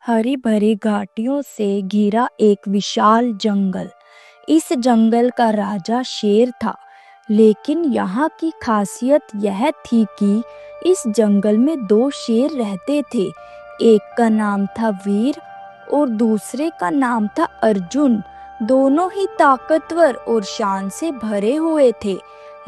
हरी भरी घाटियों से घिरा एक विशाल जंगल। इस जंगल का राजा शेर था, लेकिन यहाँ की खासियत यह थी कि इस जंगल में दो शेर रहते थे। एक का नाम था वीर और दूसरे का नाम था अर्जुन। दोनों ही ताकतवर और शान से भरे हुए थे,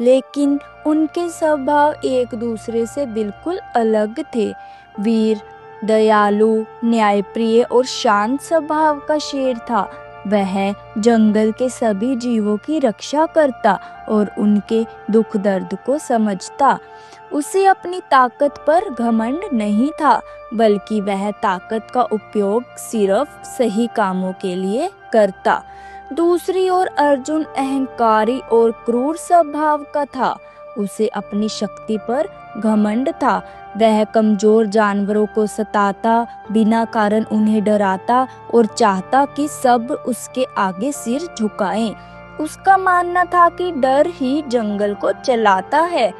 लेकिन उनके स्वभाव एक दूसरे से बिल्कुल अलग थे। वीर दयालु, न्यायप्रिय और शांत स्वभाव का शेर था। वह जंगल के सभी जीवों की रक्षा करता और उनके दुख दर्द को समझता। उसे अपनी ताकत पर घमंड नहीं था, बल्कि वह ताकत का उपयोग सिर्फ सही कामों के लिए करता। दूसरी ओर अर्जुन अहंकारी और क्रूर स्वभाव का था। उसे अपनी शक्ति पर घमंड था। वह कमजोर जानवरों को सताता, बिना कारण उन्हें डराता और चाहता कि सब उसके आगे सिर झुकाएं। उसका मानना था कि डर ही जंगल को चलाता है।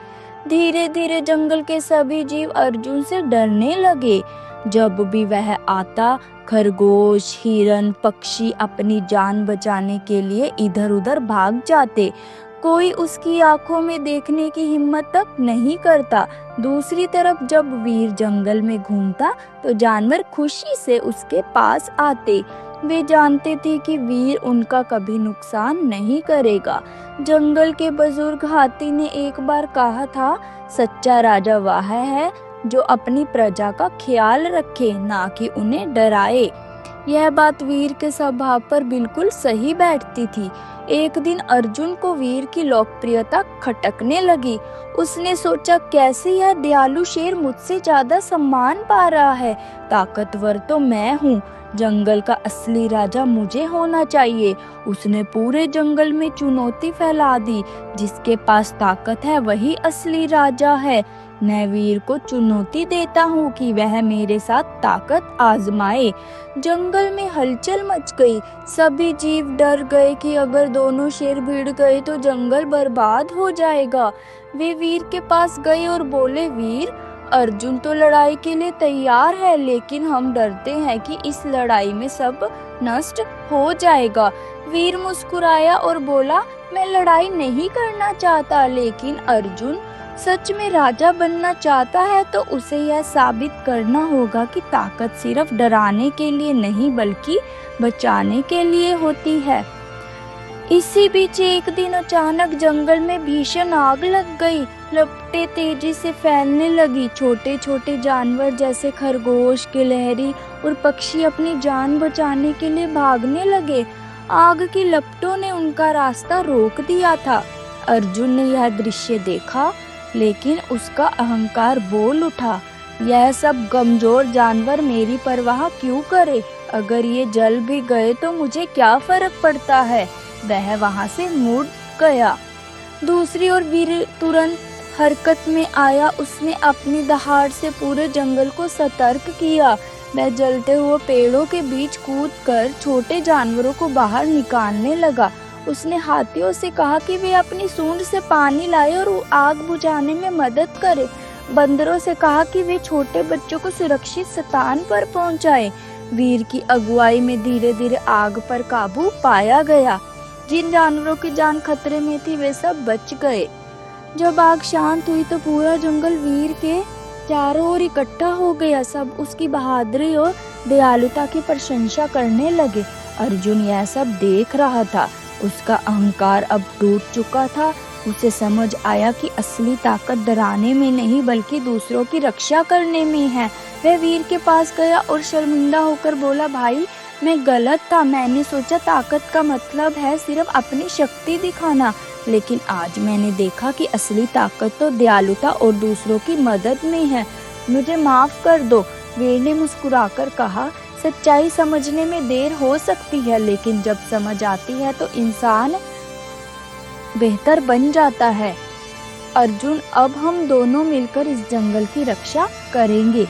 धीरे धीरे जंगल के सभी जीव अर्जुन से डरने लगे। जब भी वह आता, खरगोश, हिरन, पक्षी अपनी जान बचाने के लिए इधर उधर भाग जाते। कोई उसकी आंखों में देखने की हिम्मत तक नहीं करता। दूसरी तरफ जब वीर जंगल में घूमता तो जानवर खुशी से उसके पास आते। वे जानते थे कि वीर उनका कभी नुकसान नहीं करेगा। जंगल के बुजुर्ग हाथी ने एक बार कहा था, सच्चा राजा वह है जो अपनी प्रजा का ख्याल रखे, ना कि उन्हें डराए। यह बात वीर के स्वभाव पर बिल्कुल सही बैठती थी। एक दिन अर्जुन को वीर की लोकप्रियता खटकने लगी। उसने सोचा, कैसे यह दयालु शेर मुझसे ज्यादा सम्मान पा रहा है। ताकतवर तो मैं हूँ, जंगल का असली राजा मुझे होना चाहिए। उसने पूरे जंगल में चुनौती फैला दी, जिसके पास ताकत है वही असली राजा है। मैं वीर को चुनौती देता हूँ कि वह मेरे साथ ताकत आजमाए। जंगल में हलचल मच गई। सभी जीव डर गए कि अगर दोनों शेर भिड़ गए तो जंगल बर्बाद हो जाएगा। वे वीर के पास गए और बोले, वीर, अर्जुन तो लड़ाई के लिए तैयार है, लेकिन हम डरते हैं कि इस लड़ाई में सब नष्ट हो जाएगा। वीर मुस्कुराया और बोला, मैं लड़ाई नहीं करना चाहता, लेकिन अर्जुन सच में राजा बनना चाहता है तो उसे यह साबित करना होगा कि ताकत सिर्फ डराने के लिए नहीं बल्कि बचाने के लिए होती है। इसी बीच एक दिन अचानक जंगल में भीषण आग लग गई। लपटें तेजी से फैलने लगी। छोटे छोटे जानवर जैसे खरगोश, गिलहरी और पक्षी अपनी जान बचाने के लिए भागने लगे। आग की लपटों ने उनका रास्ता रोक दिया था। अर्जुन ने यह दृश्य देखा, लेकिन उसका अहंकार बोल उठा, यह सब कमजोर जानवर मेरी परवाह क्यों करे? अगर ये जल भी गए तो मुझे क्या फर्क पड़ता है? वह वहां से मुड़ गया। दूसरी ओर वीर तुरंत हरकत में आया। उसने अपनी दहाड़ से पूरे जंगल को सतर्क किया। वह जलते हुए पेड़ों के बीच कूदकर छोटे जानवरों को बाहर निकालने लगा। उसने हाथियों से कहा कि वे अपनी सूंड से पानी लाए और आग बुझाने में मदद करें। बंदरों से कहा कि वे छोटे बच्चों को सुरक्षित स्थान पर पहुंचाएं। वीर की अगुवाई में धीरे धीरे आग पर काबू पाया गया। जिन जानवरों की जान खतरे में थी वे सब बच गए। जब आग शांत हुई तो पूरा जंगल वीर के चारों ओर इकट्ठा हो गया। सब उसकी बहादुरी और दयालुता की प्रशंसा करने लगे। अर्जुन यह सब देख रहा था। उसका अहंकार अब टूट चुका था। उसे समझ आया कि असली ताकत डराने में नहीं बल्कि दूसरों की रक्षा करने में है। वह वीर के पास गया और शर्मिंदा होकर बोला, भाई, मैं गलत था। मैंने सोचा ताकत का मतलब है सिर्फ अपनी शक्ति दिखाना, लेकिन आज मैंने देखा कि असली ताकत तो दयालुता और दूसरों की मदद में है। मुझे माफ कर दो। वीर ने मुस्कुराकर कहा, सच्चाई समझने में देर हो सकती है, लेकिन जब समझ आती है तो इंसान बेहतर बन जाता है। अर्जुन, अब हम दोनों मिलकर इस जंगल की रक्षा करेंगे।